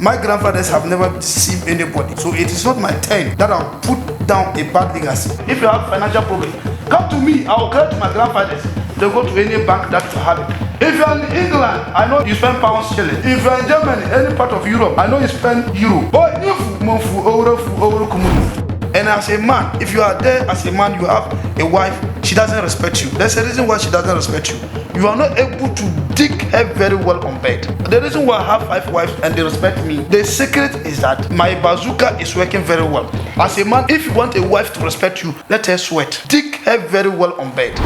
My grandfathers have never deceived anybody. So it is not my turn that I'll put down a bad legacy. If you have financial problem, come to me. I will go to my grandfathers. They go to any bank that you have it. If you are in England, I know you spend pounds sterling. If you are in Germany, any part of Europe, I know you spend euro. And as a man, if you are there as a man, you have a wife, she doesn't respect you. There's a reason why she doesn't respect you. You are not able to dig her very well on bed. The reason why I have 5 wives and they respect me, the secret is that my bazooka is working very well. As a man, if you want a wife to respect you, let her sweat. Dig her very well on bed.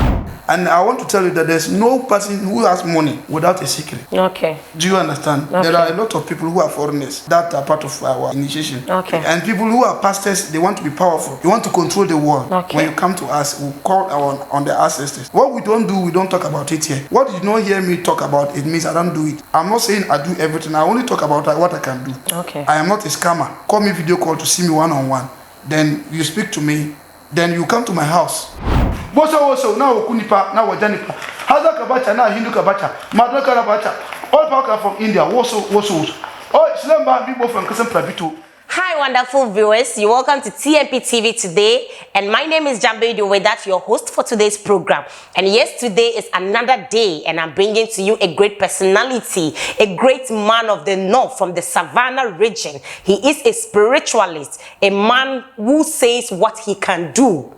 And I want to tell you that there's no person who has money without a secret. Okay. Do you understand? Okay. There are a lot of people who are foreigners that are part of our initiation. Okay. And people who are pastors, they want to be powerful. You want to control the world. Okay. When you come to us, we call on the ancestors. What we don't do, we don't talk about it here. What you don't hear me talk about, it means I don't do it. I'm not saying I do everything. I only talk about what I can do. Okay. I am not a scammer. Call me video call to see me one-on-one. Then you speak to me. Then you come to my house. Woso now kunipa now wajanipa. Haza kabacha now Hindu kabacha. Madra kabacha. All power from India. Woso. Oh, Islamba people from Kasem Prabito. Hi, wonderful viewers. You're welcome to TMP TV today, and my name is Jambe Idowedat, your host for today's program. And yes, today is another day, and I'm bringing to you a great personality, a great man of the north from the Savannah region. He is a spiritualist, a man who says what he can do.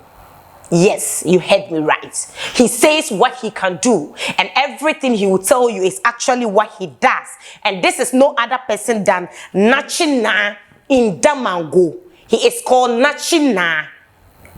Yes, you heard me right. He says what he can do, and everything he will tell you is actually what he does. And this is no other person than Nachinaa in Damongo. He is called Nachinaa.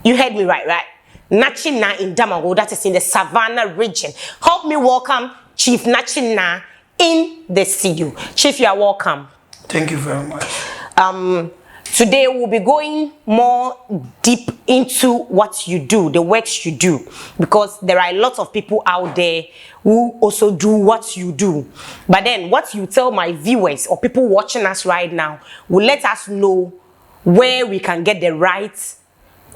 You heard me right? Nachinaa in Damongo, that is in the Savannah region. Help me welcome Chief Nachinaa in the studio. Chief, you are welcome. Thank you very much. Today we'll be going more deep into what you do, the works you do, because there are a lot of people out there who also do what you do. But then what you tell my viewers or people watching us right now will let us know where we can get the right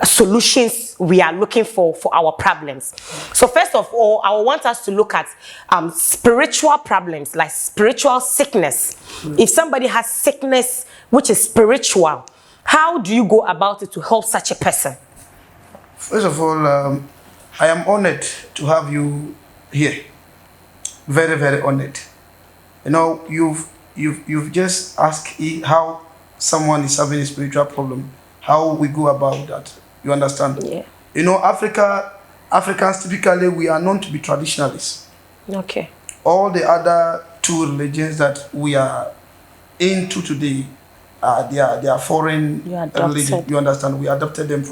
solutions we are looking for our problems. So first of all, I want us to look at spiritual problems, like spiritual sickness. If somebody has sickness which is spiritual, how do you go about it to help such a person? First of all, I am honored to have you here. Very, very honored. You know, you've just asked how someone is having a spiritual problem, how we go about that. You understand? Yeah. You know, Africans typically, we are known to be traditionalists. Okay. All the other 2 religions that we are into today, they are foreign religion. You understand? We adopted them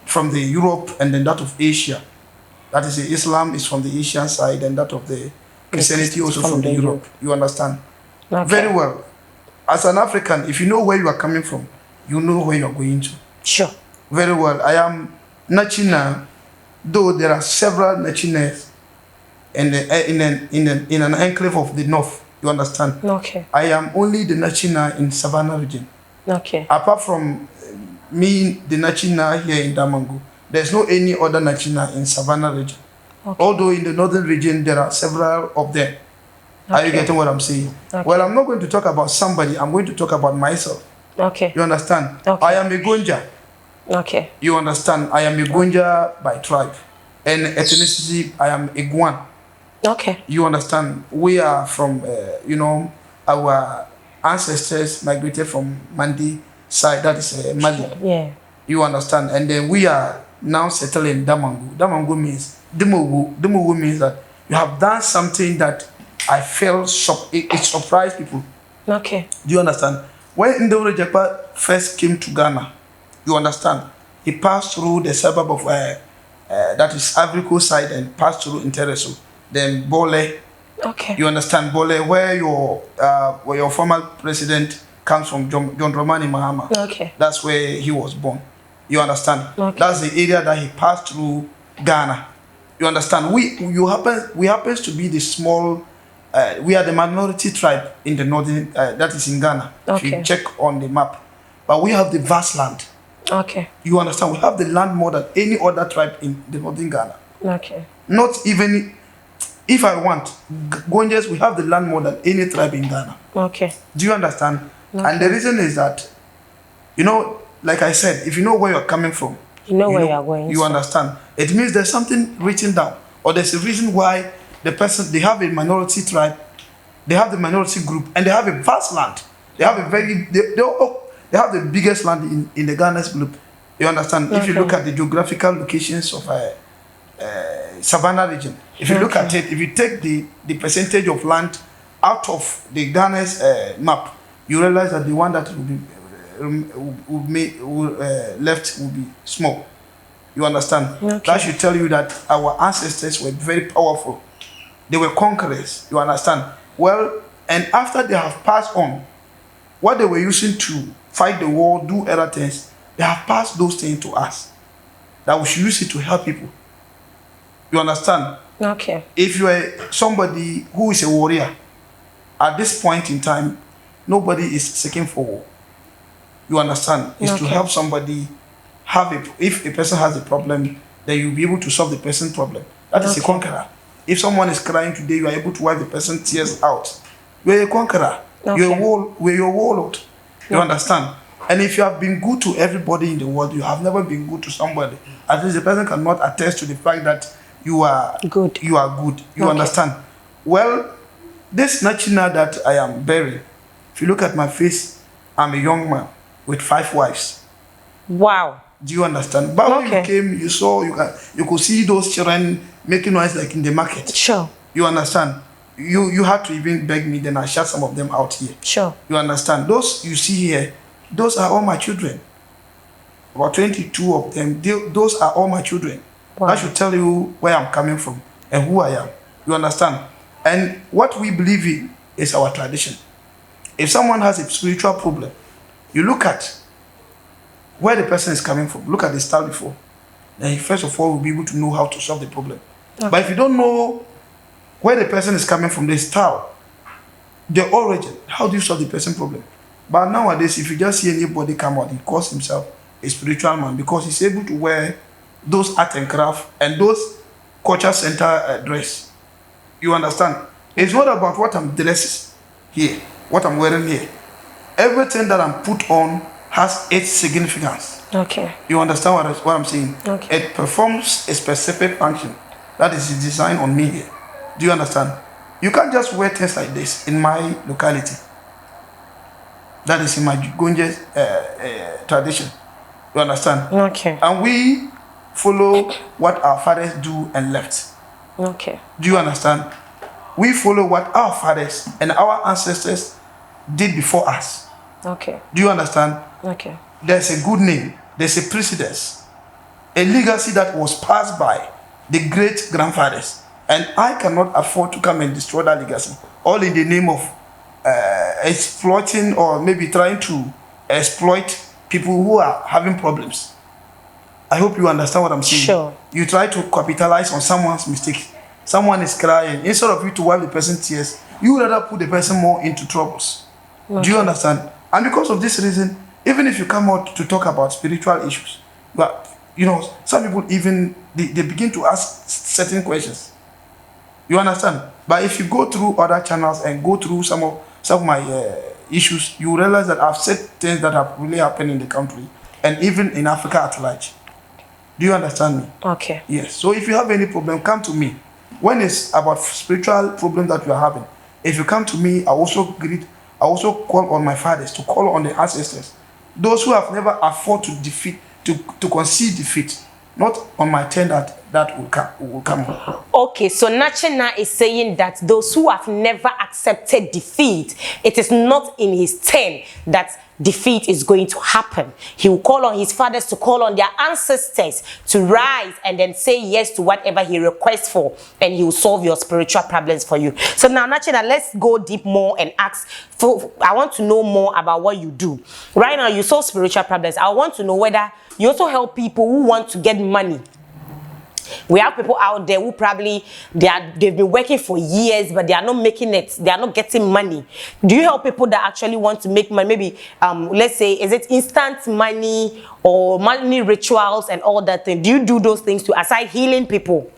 from the Europe and then that of Asia. That is, the Islam is from the Asian side, and that of the Christianity also from the Europe. You understand? Okay. Very well. As an African, if you know where you are coming from, you know where you are going to. Sure. Very well. I am Nachinaa, though there are several Nachinaas in an enclave of the north. You understand? Okay. I am only the Nachinaa in Savannah region. Okay. Apart from me, the Nachinaa here in Damongo, there's no any other Nachinaa in Savannah region. Okay. Although in the northern region, there are several of them. Okay. Are you getting what I'm saying? Okay. Well, I'm not going to talk about somebody. I'm going to talk about myself. Okay. You understand? Okay. I am a Gonja. Okay. You understand? I am a Gonja by tribe. And ethnicity, I am a Guan. Okay. You understand? We are from, you know, our ancestors migrated from Mandi side, that is Mali. Yeah. You understand? And then we are now settled in Damongo. Damongo means, Damongo means that you have done something that I felt it surprised people. Okay. Do you understand? When Ndoro Jekpa first came to Ghana, you understand, he passed through the suburb of, that is Ivory Coast side, and passed through Intereso. Then Bole, okay. You understand Bole, where your former president comes from, John Dramani Mahama. Okay. That's where he was born. You understand? Okay. That's the area that he passed through Ghana. You understand? We happen to be the small, we are the minority tribe in the northern, that is in Ghana. Okay. If you check on the map, but we have the vast land. Okay. You understand? We have the land more than any other tribe in the northern Ghana. Okay. Not even. If I want, Gonjas, we have the land more than any tribe in Ghana. Okay. Do you understand? Okay. And the reason is that, you know, like I said, if you know where you're coming from, you know where you're going. You understand. It means there's something written down, or there's a reason why the person, they have a minority tribe, they have the minority group, and they have a vast land. They have a very, they have the biggest land in the Ghana's group. You understand? Okay. If you look at the geographical locations of Savannah region, if you look at it, if you take the percentage of land out of the Ghana's map, you realize that the one that will be left will be small. You understand? Okay. That should tell you that our ancestors were very powerful. They were conquerors. You understand? Well, and after they have passed on, what they were using to fight the war, do other things, they have passed those things to us. That we should use it to help people. You understand? Okay. If you are somebody who is a warrior, at this point in time, nobody is seeking for war. You understand? It's to help somebody have if a person has a problem, then you'll be able to solve the person's problem. That is a conqueror. If someone is crying today, you are able to wipe the person's tears out. You're a conqueror. You're your warlord. You understand? And if you have been good to everybody in the world, you have never been good to somebody. At least the person cannot attest to the fact that you are good. You are good. You understand? Well, this Nachinaa that I am bearing, if you look at my face, I'm a young man with 5 wives. Wow. Do you understand? But when you came, you saw, you could see those children making noise like in the market. Sure. You understand? You had to even beg me, then I shut some of them out here. Sure. You understand? Those you see here, those are all my children. About 22 of them, those are all my children. Wow. That should tell you where I'm coming from and who I am. You understand? And what we believe in is our tradition. If someone has a spiritual problem, you look at where the person is coming from. Look at the style before. Then first of all, will be able to know how to solve the problem. But if you don't know where the person is coming from, the style, the origin, how do you solve the person problem? But nowadays, if you just see anybody come out, he calls himself a spiritual man because he's able to wear those art and craft and those culture center dress. You understand? It's not about what I'm dressing here, what I'm wearing here. Everything that I'm put on has its significance. Okay. You understand what I'm saying? Okay. It performs a specific function that is designed on me here. Do you understand? You can't just wear things like this in my locality. That is in my Gonje tradition. You understand? Okay. And we follow what our fathers do and left. Okay. Do you understand? We follow what our fathers and our ancestors did before us. Okay. Do you understand? Okay. There's a good name. There's a precedence. A legacy that was passed by the great grandfathers. And I cannot afford to come and destroy that legacy. All in the name of exploiting or maybe trying to exploit people who are having problems. I hope you understand what I'm saying. Sure. You try to capitalize on someone's mistake. Someone is crying. Instead of you to wipe the person's tears, you would rather put the person more into troubles. Okay. Do you understand? And because of this reason, even if you come out to talk about spiritual issues, but you know, some people even they begin to ask certain questions. You understand? But if you go through other channels and go through some of my issues, you realize that I've said things that have really happened in the country and even in Africa at large. Do you understand me? Okay. Yes. So if you have any problem, come to me. When it's about spiritual problem that you are having, if you come to me, I also call on my fathers to call on the ancestors. Those who have never afford to defeat, to concede defeat. Not on my turn that will come. Okay, so Nachinaa is saying that those who have never accepted defeat, it is not in his turn that defeat is going to happen. He will call on his fathers to call on their ancestors to rise and then say yes to whatever he requests for, and he will solve your spiritual problems for you. So now, Nachinaa, let's go deep more and ask I want to know more about what you do. Right now, you solve spiritual problems. I want to know whether you also help people who want to get money. We have people out there who probably they've been working for years, but they are not making it. They are not getting money. Do you help people that actually want to make money? Maybe let's say, is it instant money or money rituals and all that thing? Do you do those things too, aside healing people?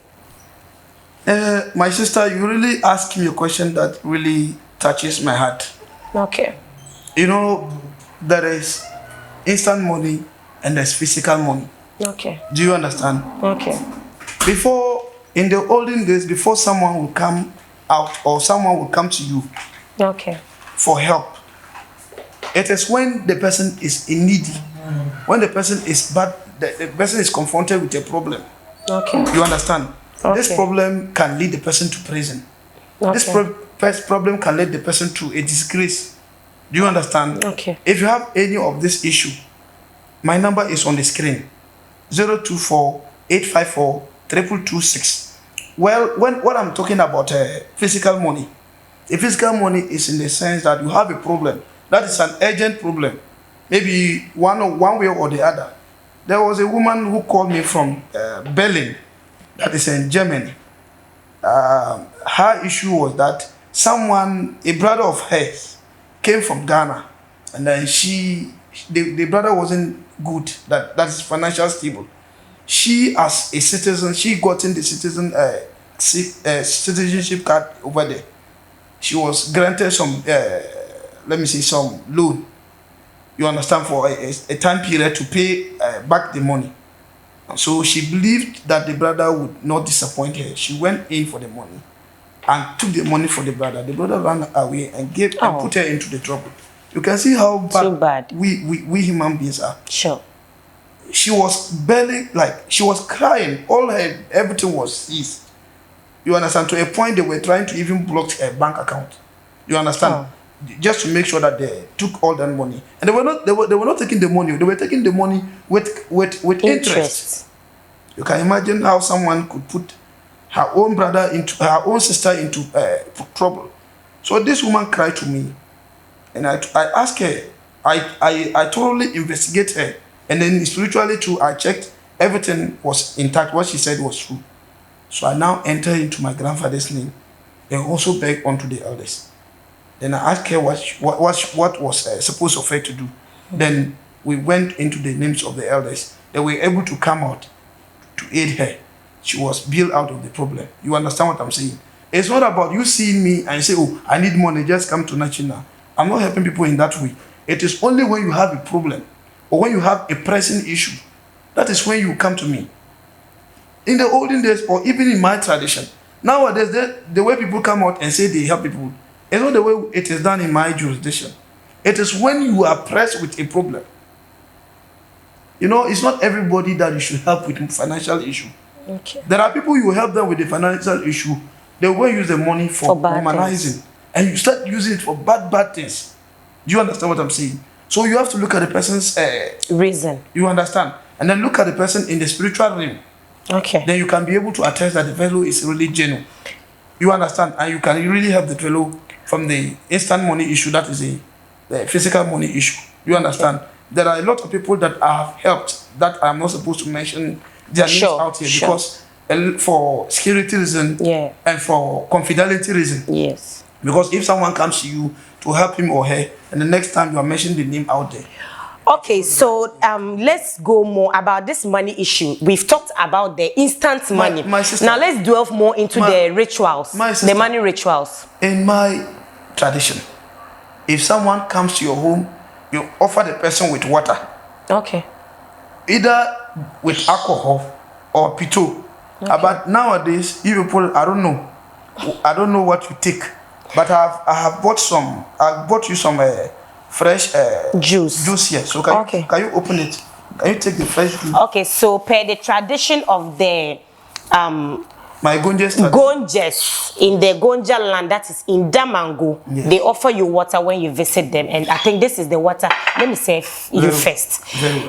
My sister, you really asked me a question that really touches my heart. Okay. You know, there is instant money and there's physical money. Okay. Do you understand? Okay. Before, in the olden days, before someone will come out or someone will come to you Okay. for help, it is when the person is in need, when the person is bad, the person is confronted with a problem. Okay. You understand? Okay. This problem can lead the person to prison. Okay. This problem can lead the person to a disgrace. Do you understand? Okay. If you have any of this issue, my number is on the screen. 024-854-2226. Well, what I'm talking about physical money, the physical money is in the sense that you have a problem. That is an urgent problem. Maybe one way or the other. There was a woman who called me from Berlin, that is in Germany. Her issue was that a brother of hers, came from Ghana, and then the brother wasn't good, that is financial stable. She, as a citizen, she got in the citizenship card over there. She was granted some, some loan. You understand, for a time period to pay back the money. And so she believed that the brother would not disappoint her. She went in for the money and took the money for the brother. The brother ran away and put her into the trouble. You can see how bad we human beings are. Sure. She was barely, she was crying. Everything was seized. You understand? To a point they were trying to even block her bank account. You understand? Just to make sure that they took all that money. And they were not taking the money. They were taking the money with interest. You can imagine how someone could put her own sister into trouble. So this woman cried to me, and I asked her. I thoroughly investigate her, and then spiritually too, I checked everything was intact. What she said was true. So I now enter into my grandfather's name, and also beg unto the elders. Then I asked her what was supposed of her to do. Then we went into the names of the elders. They were able to come out to aid her. She was bailed out of the problem. You understand what I'm saying? It's not about you seeing me and say, oh, I need money, just come to Nachinaa. I'm not helping people in that way. It is only when you have a problem or when you have a pressing issue, that is when you come to me. In the olden days, or even in my tradition, nowadays, the way people come out and say they help people, it's not the way it is done in my jurisdiction. It is when you are pressed with a problem. You know, it's not everybody that you should help with financial issue. Okay. There are people you help them with the financial issue. They will use the money for humanizing, and you start using it for bad things. Do you understand what I'm saying? So you have to look at the person's reason. You understand, and then look at the person in the spiritual realm. Okay. Then you can be able to attest that the fellow is really genuine. You understand, and you can really help the fellow from the instant money issue, that is the physical money issue. You understand? Okay. There are a lot of people that I have helped that I'm not supposed to mention their names out here because for security reason and for confidentiality reason. Yes. Because if someone comes to you to help him or her, and the next time you are mentioning the name out there. Okay, so let's go more about this money issue. We've talked about the instant money. My sister, now let's delve more into the rituals, the money rituals. In my tradition, if someone comes to your home, you offer the person with water. Okay. Either with alcohol or pito. Okay. But nowadays, you people, I don't know what you take. But I have bought you some fresh juice here. So can you open it? Can you take the fresh juice? Okay, so per the tradition of the my Gonjes in the Gonja land, that is in Damongo, they offer you water when you visit them, and I think this is the water. Let me say you first.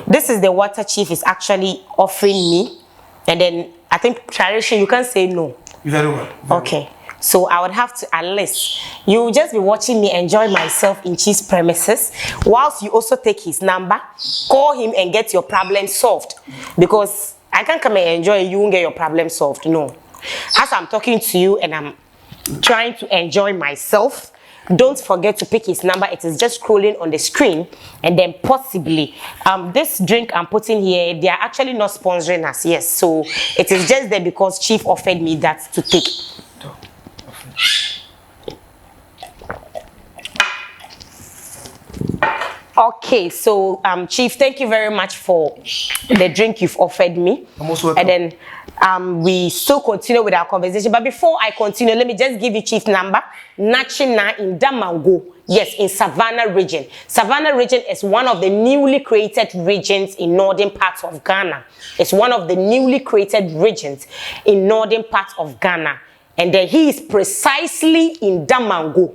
This is the water Chief is actually offering me, and then I think tradition you can't say no. Very well. Okay. So I would have to, at least, you will just be watching me enjoy myself in Chief's premises, whilst you also take his number, call him and get your problem solved. Because I can't come and enjoy you won't get your problem solved. No. As I'm talking to you and I'm trying to enjoy myself, don't forget to pick his number. It is just scrolling on the screen, and then possibly this drink I'm putting here, they are actually not sponsoring us. Yes, so it is just there because Chief offered me that to take. Okay, so Chief, thank you very much for the drink you've offered me. I'm most welcome. And then we still continue with our conversation. But before I continue, let me just give you Chief number. Nachinaa in Damongo. Yes, in Savannah Region. Savannah Region is one of the newly created regions in northern parts of Ghana. It's one of the newly created regions in northern parts of Ghana. And then he is precisely in Damongo.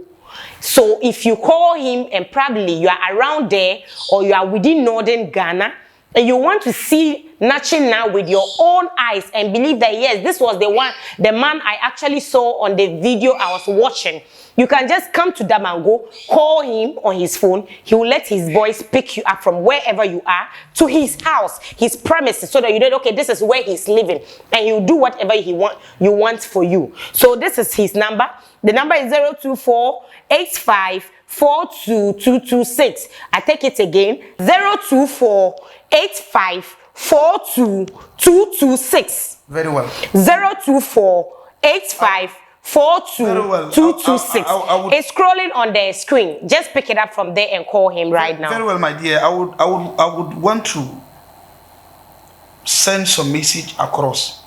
So if you call him and probably you are around there or you are within northern Ghana and you want to see Nachinaa with your own eyes and believe that yes, this was the man I actually saw on the video I was watching, you can just come to Damongo, call him on his phone. He will let his boys pick you up from wherever you are to his house, his premises, so that you know, okay, this is where he's living, and he'll do whatever you want for you. So this is his number. The number is 024-8542-226. I take it again. 024-8542-226. Very well. 024-8542-226. It's scrolling on the screen. Just pick it up from there and call him right now. Very well, my dear. I would want to send some message across.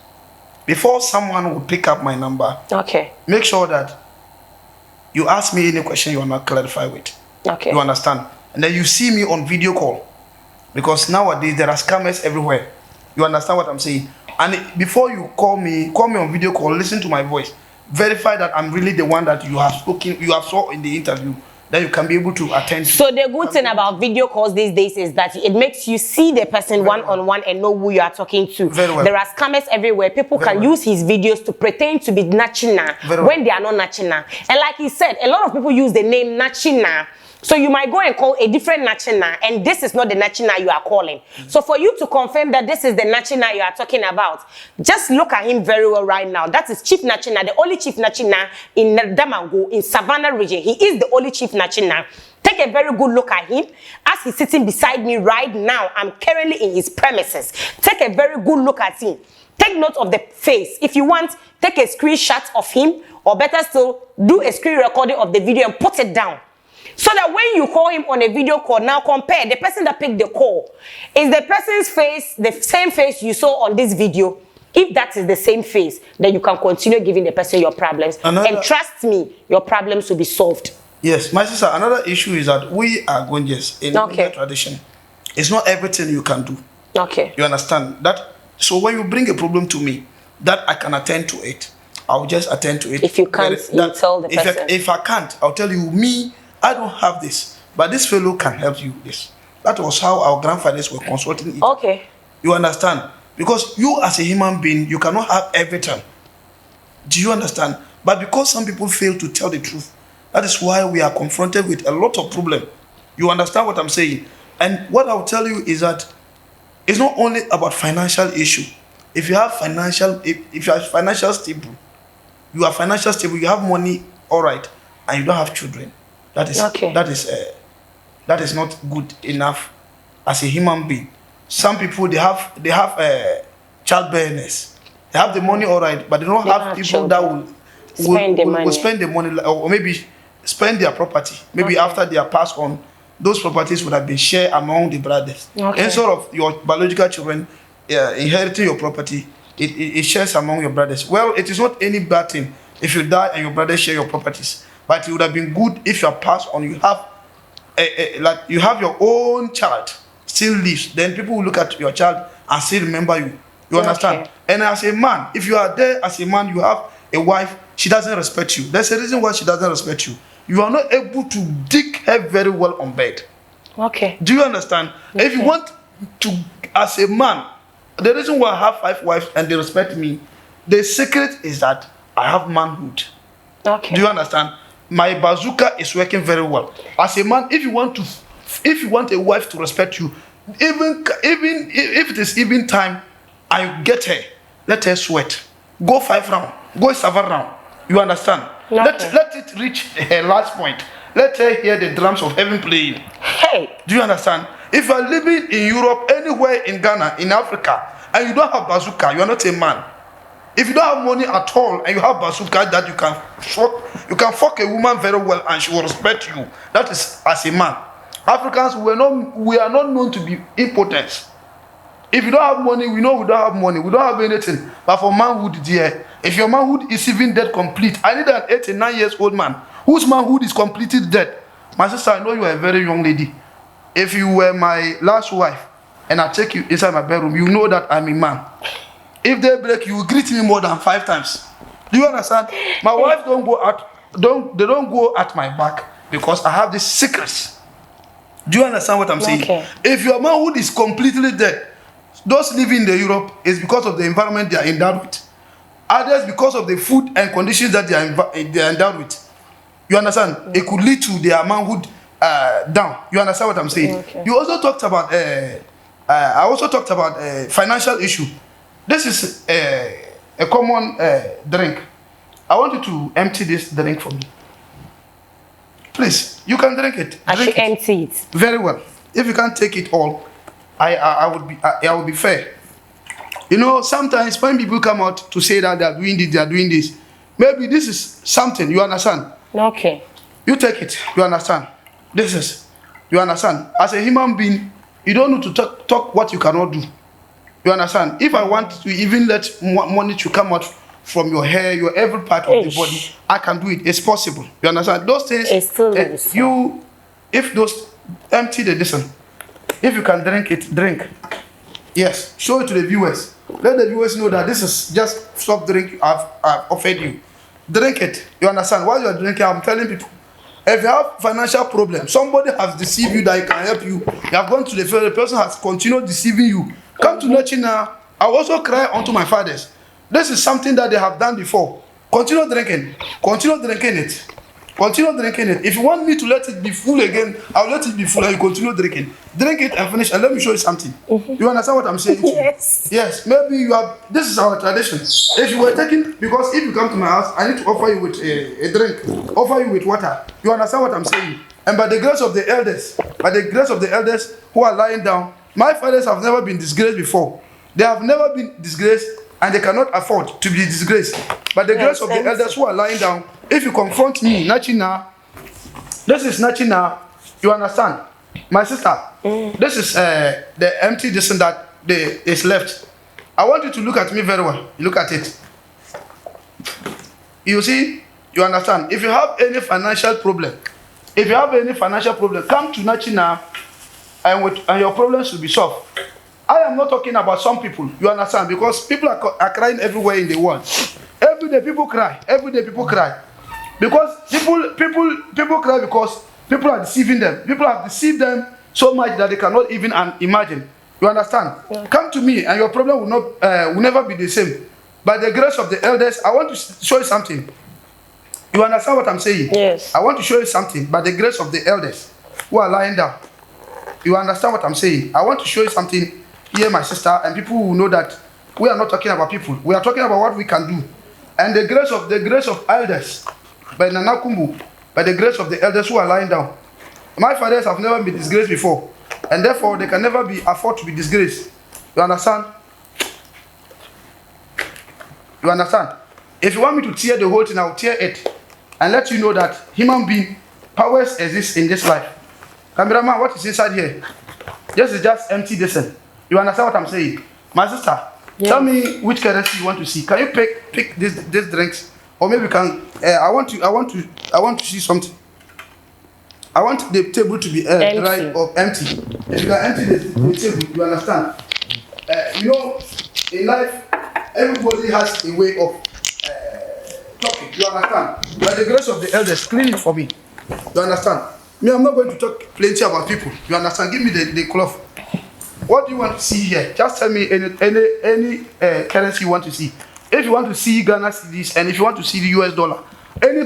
Before someone will pick up my number, okay, make sure that you ask me any question you want to clarify with. Okay. You understand? And then you see me on video call. Because nowadays there are scammers everywhere. You understand what I'm saying? And before you call me on video call, listen to my voice. Verify that I'm really the one that you have spoken, you have saw in the interview, that you can be able to attend to. So the good thing about video calls these days is that it makes you see the person one-on-one and know who you are talking to. Very well. There are scammers everywhere. People can use his videos to pretend to be Nachinaa when they are not Nachinaa. And like he said, a lot of people use the name Nachinaa. So you might go and call a different Nachinaa, and this is not the Nachinaa you are calling. So for you to confirm that this is the Nachinaa you are talking about, just look at him very well right now. That is Chief Nachinaa, the only Chief Nachinaa in Damongo, in Savannah Region. He is the only Chief Nachinaa. Take a very good look at him. As he's sitting beside me right now, I'm currently in his premises. Take a very good look at him. Take note of the face. If you want, take a screenshot of him, or better still, do a screen recording of the video and put it down. So that when you call him on a video call, now compare the person that picked the call. Is the person's face the same face you saw on this video? If that is the same face, then you can continue giving the person your problems. And trust me, your problems will be solved. Yes, my sister, another issue is that we are Gonjes in the tradition. It's not everything you can do. Okay. You understand that? So when you bring a problem to me, that I can attend to it, I'll just attend to it. If you can't, you tell the person. If I can't, I'll tell you, I don't have this, but this fellow can help you with this. That was how our grandfathers were consulting it. Okay. You understand? Because you as a human being, you cannot have everything. Do you understand? But because some people fail to tell the truth, that is why we are confronted with a lot of problems. You understand what I'm saying? And what I'll tell you is that it's not only about financial issue. If you have financial, if you are financial stable, you have money, all right, and you don't have children. That is not good enough as a human being. Some people they have childbearers. They have the money, all right, but they don't have people that will spend the money, or maybe spend their property. Maybe after they are passed on, those properties would have been shared among the brothers. Instead of your biological children inheriting your property, it shares among your brothers. Well, it is not any bad thing if you die and your brothers share your properties. But it would have been good if you are passed on. You have like you have your own child still lives. Then people will look at your child and still remember you. You understand? And as a man, if you are there as a man, you have a wife, she doesn't respect you. There's a reason why she doesn't respect you. You are not able to dig her very well on bed. Okay. Do you understand? If you want to, as a man, the reason why I have 5 wives and they respect me, the secret is that I have manhood. Okay. Do you understand? My bazooka is working very well. As a man, if you want a wife to respect you, even if it is even time, I get her. Let her sweat. Go 5 rounds. Go 7 rounds. You understand? Okay. Let it reach her last point. Let her hear the drums of heaven playing. Hey. Do you understand? If you are living in Europe, anywhere in Ghana, in Africa, and you don't have bazooka, you are not a man. If you don't have money at all and you have bazooka that you can fuck a woman very well and she will respect you. That is as a man. Africans, we are not known to be impotents. If you don't have money, we know we don't have money. We don't have anything. But for manhood, dear, if your manhood is even dead complete, I need an 8 and 9 years old man whose manhood is completely dead. My sister, I know you are a very young lady. If you were my last wife and I take you inside my bedroom, you know that I'm a man. If they break, you will greet me more than 5 times. Do you understand? My wife don't go at my back because I have these secrets. Do you understand what I'm saying? Okay. If your manhood is completely dead, those living in the Europe is because of the environment they are endowed with. Others because of the food and conditions that they are endowed with. You understand? Mm-hmm. It could lead to their manhood down. You understand what I'm saying? Okay. You also talked about. I also talked about financial issue. This is a common drink. I want you to empty this drink for me. Please, you can drink it. I should empty it. Very well. If you can't take it all, I would be fair. You know, sometimes when people come out to say that they are doing this, maybe this is something, you understand? Okay. You take it, you understand? You understand? As a human being, you don't need to talk what you cannot do. You understand? If I want to even let money to come out from your hair, your every part of the body, I can do it. It's possible. You understand? Those things, it's still if those, empty the listen. If you can drink it, drink. Yes, show it to the viewers. Let the viewers know that this is just soft drink I've offered you. Drink it. You understand? While you are drinking, I'm telling people, if you have financial problems, somebody has deceived you that he can help you. You have gone to the person has continued deceiving you. Come to Nachinaa. I also cry unto my fathers. This is something that they have done before. Continue drinking. Continue drinking it. Continue drinking it. If you want me to let it be full again, I'll let it be full and you continue drinking. Drink it and finish and let me show you something. You understand what I'm saying? Yes. Yes. Maybe you have, this is our tradition. If you were taking, because if you come to my house, I need to offer you with a drink, offer you with water. You understand what I'm saying? And by the grace of the elders, who are lying down, my fathers have never been disgraced before. They have never been disgraced and they cannot afford to be disgraced. By the grace of the elders who are lying down, if you confront me, Nachinaa, this is Nachinaa, you understand? My sister, this is the empty distance that is left. I want you to look at me very well. Look at it. You see, you understand? If you have any financial problem, come to Nachinaa and your problems will be solved. I am not talking about some people, you understand? Because people are crying everywhere in the world. Every day people cry. Because people cry because people are deceiving them. People have deceived them so much that they cannot even imagine. You understand? Yeah. Come to me and your problem will never be the same. By the grace of the elders, I want to show you something. You understand what I'm saying? Yes. I want to show you something by the grace of the elders who are lying down. You understand what I'm saying? I want to show you something here, my sister, and people will know that we are not talking about people. We are talking about what we can do. And the grace of elders, by Nanakumbu, by the grace of the elders who are lying down. My fathers have never been disgraced before, and therefore they can never be afford to be disgraced. You understand? You understand? If you want me to tear the whole thing, I'll tear it and let you know that human being powers exist in this life. Cameraman, what is inside here? This is just empty distance. You understand what I'm saying? My sister, yes. Tell me which currency you want to see. Can you pick these drinks? Or maybe we can I want to see something. I want the table to be dry or empty. If you can empty the table, you understand? You know, in life, everybody has a way of talking. You understand? By the grace of the elders, clean it for me. You understand? Me, I'm not going to talk plenty about people. You understand? Give me the cloth. What do you want to see here? Just tell me any currency you want to see. If you want to see Ghana cedis and if you want to see the US dollar, any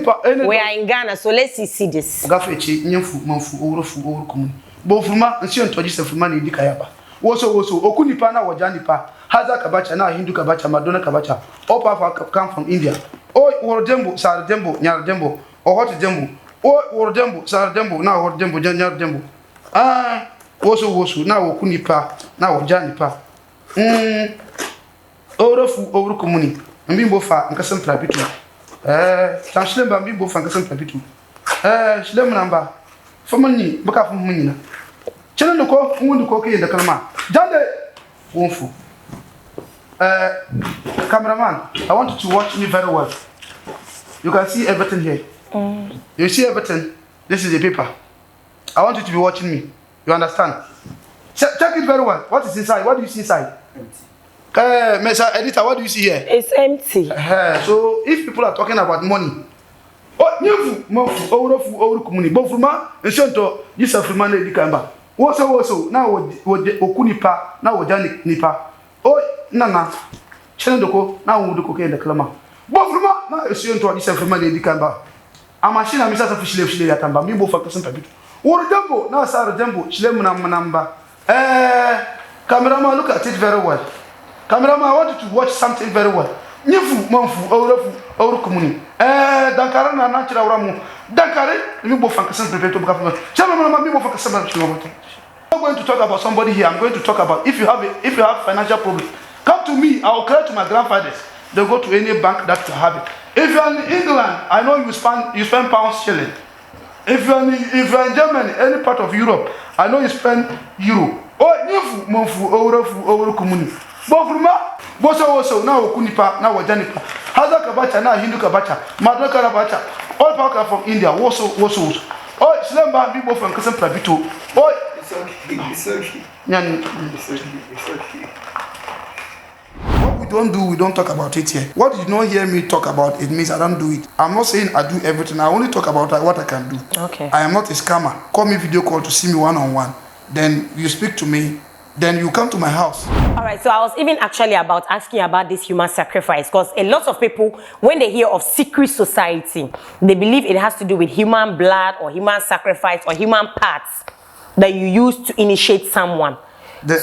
we are in Ghana, so let's see this. Gafechi, nyemfu, manfu, oro kumuni. Bofuma, nsi ontoji sefuma ni dikayaba. Woso, okunipa na wajanipa. Haza kabacha na Hindu kabacha, Madonna kabacha. All power come from India. Oh, Wordembo, Sar Dembo, Nyar Dembo, or Hot Dembo. Oh, Wordembo, Sar Dembo, now Hot Dembo, Nyar Dembo. Ah, woso, now okunipa, now wajanipa. Oro kumuni. Mbimbo fa, nkasem plapitu. Shlemba mbimbo fa nkasem plapitu. Shlem namba for money, book up for money. Children, the cook, who the cook in the Kalama. Jande, Wonfu. Cameraman, I want you to watch me very well. You can see everything here. You see everything. This is the paper. I want you to be watching me. You understand? Check it very well. What is inside? What do you see inside? Empty. Mr. Editor, what do you see here? It's empty. So if people are talking about money, oh, Mofu, Orofu, Kumuni, Bofuma, and Shanto, this is Freeman Edikamba. Also, now Okunipa, now Janik Nipa. Oh, Nana, Chandoko, now Woodoko in the Klama. Bofuma, now Shanto, this is Freeman Edikamba. A machine, I'm Mrs. Officially Atamba, Mimbo for some people. Or Jumbo, now Sarah Jumbo, Shlemana number. Cameraman, look at it very well. Cameraman, I want you to watch something very well. Nyefu, Monfu, Orofu, Kumuni. Dankara na natural ramu. Dankare, you both fancy prepare to government. Chairman, people for I'm going to talk about somebody here. I'm going to talk about if you have financial problem, come to me. I will clear to my grandfathers. They'll go to any bank that have it. If you're in England, I know you spend pounds shilling. If you're in Germany, any part of Europe, I know you spend euro. Oh, Nyefu, Monfu, Orofu, Kumuni. Bofruma, Boso, now Kunipa, now Janipa. Haza Kabacha, now Hindu Kabacha, Madraka Kabacha, all power from India, Woso. Oh, Slemba, people from Kasam Pravito. Oh, it's okay. What we don't do, we don't talk about it here. What you don't hear me talk about, it means I don't do it. I'm not saying I do everything. I only talk about what I can do. Okay. I am not a scammer. Call me video call to see me one-on-one. Then you speak to me. Then you come to my house. All right, so I was even actually about asking about this human sacrifice because a lot of people, when they hear of secret society, they believe it has to do with human blood or human sacrifice or human parts that you use to initiate someone.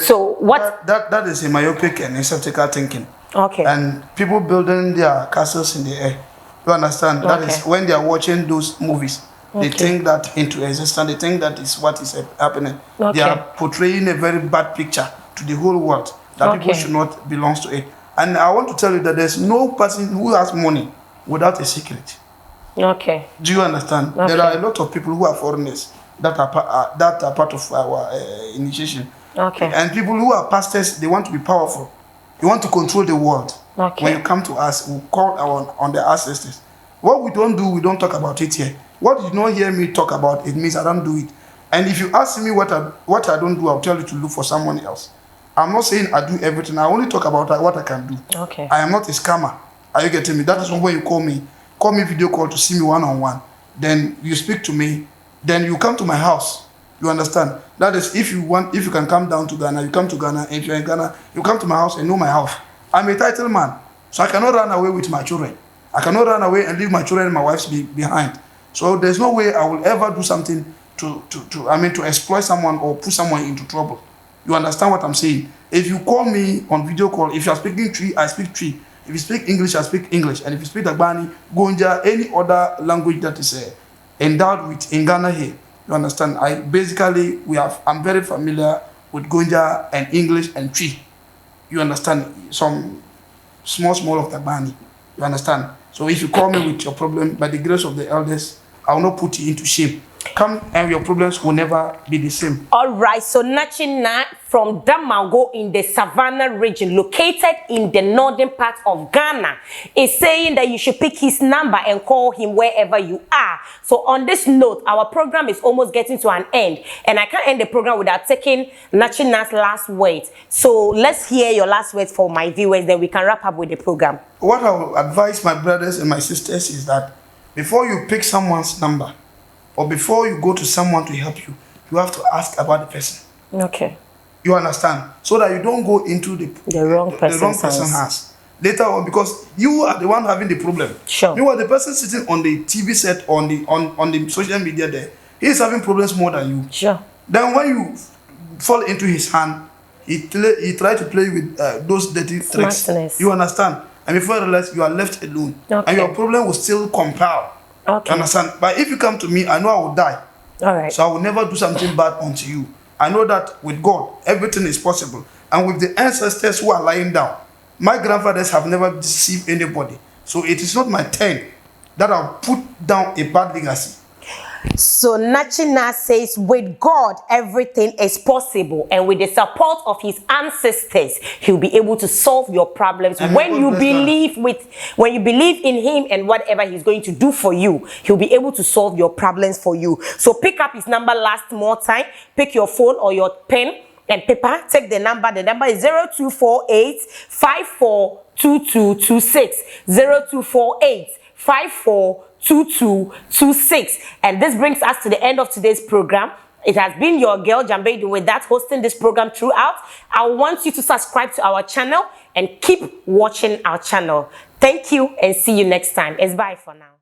So what? That is a myopic and skeptical thinking. Okay. And people building their castles in the air. You understand? That is when they are watching those movies. They think that into existence. They think that is what is happening. They are portraying a very bad picture to the whole world that people should not belong to it. And I want to tell you that there's no person who has money without a secret. Okay. Do you understand? There are a lot of people who are foreigners that are part of our initiation. Okay. And people who are pastors, they want to be powerful. They want to control the world. Okay. When you come to us, we call on the ancestors. What we don't do, we don't talk about it here. What you don't hear me talk about, it means I don't do it. And if you ask me what I don't do, I'll tell you to look for someone else. I'm not saying I do everything. I only talk about what I can do. Okay. I am not a scammer. Are you getting me? That is when you call me video call to see me one-on-one. Then you speak to me. Then you come to my house. You understand? That is if you can come down to Ghana, you come to Ghana. If you're in Ghana, you come to my house and know my house. I'm a title man, so I cannot run away with my children. I cannot run away and leave my children and my wife behind. So there's no way I will ever do something to exploit someone or put someone into trouble. You understand what I'm saying? If you call me on video call, if you are speaking Tree, I speak Tree. If you speak English, I speak English. And if you speak Dagbani, Gonja, any other language that is endowed with in Ghana here, you understand? I'm very familiar with Gonja and English and Tree. You understand? Some small of Dagbani. You understand? So if you call me with your problem, by the grace of the elders, I will not put you into shame. Come and your problems will never be the same. All right, so Nachinaa from Damongo in the Savannah region, located in the northern part of Ghana, is saying that you should pick his number and call him wherever you are. So on this note, our program is almost getting to an end, and I can't end the program without taking Nachinaa's last words. So let's hear your last words for my viewers, then we can wrap up with the program. What I will advise my brothers and my sisters is that before you pick someone's number, or before you go to someone to help you, you have to ask about the person. Okay. You understand? So that you don't go into the wrong person's hands. Later on, because you are the one having the problem. Sure. You are the person sitting on the TV set, on the social media there. He is having problems more than you. Sure. Then when you fall into his hand, he try to play with those dirty tricks. You understand? And before you realize, you are left alone. Okay. And your problem will still compile. Okay. Understand? But if you come to me, I know I will die. All right. So I will never do something bad unto you. I know that with God, everything is possible. And with the ancestors who are lying down, my grandfathers have never deceived anybody. So it is not my turn that I'll put down a bad legacy. So Nachinaa says, with God, everything is possible, and with the support of his ancestors, he'll be able to solve your problems. When you believe in him and whatever he's going to do for you, he'll be able to solve your problems for you. So pick up his number last more time. Pick your phone or your pen and paper. Take the number. The number is 0248 542226. 0248 542226. And this brings us to the end of today's program. It has been your girl Jambe with that hosting this program throughout. I want you to subscribe to our channel and keep watching our channel. Thank you and see you next time. It's bye for now.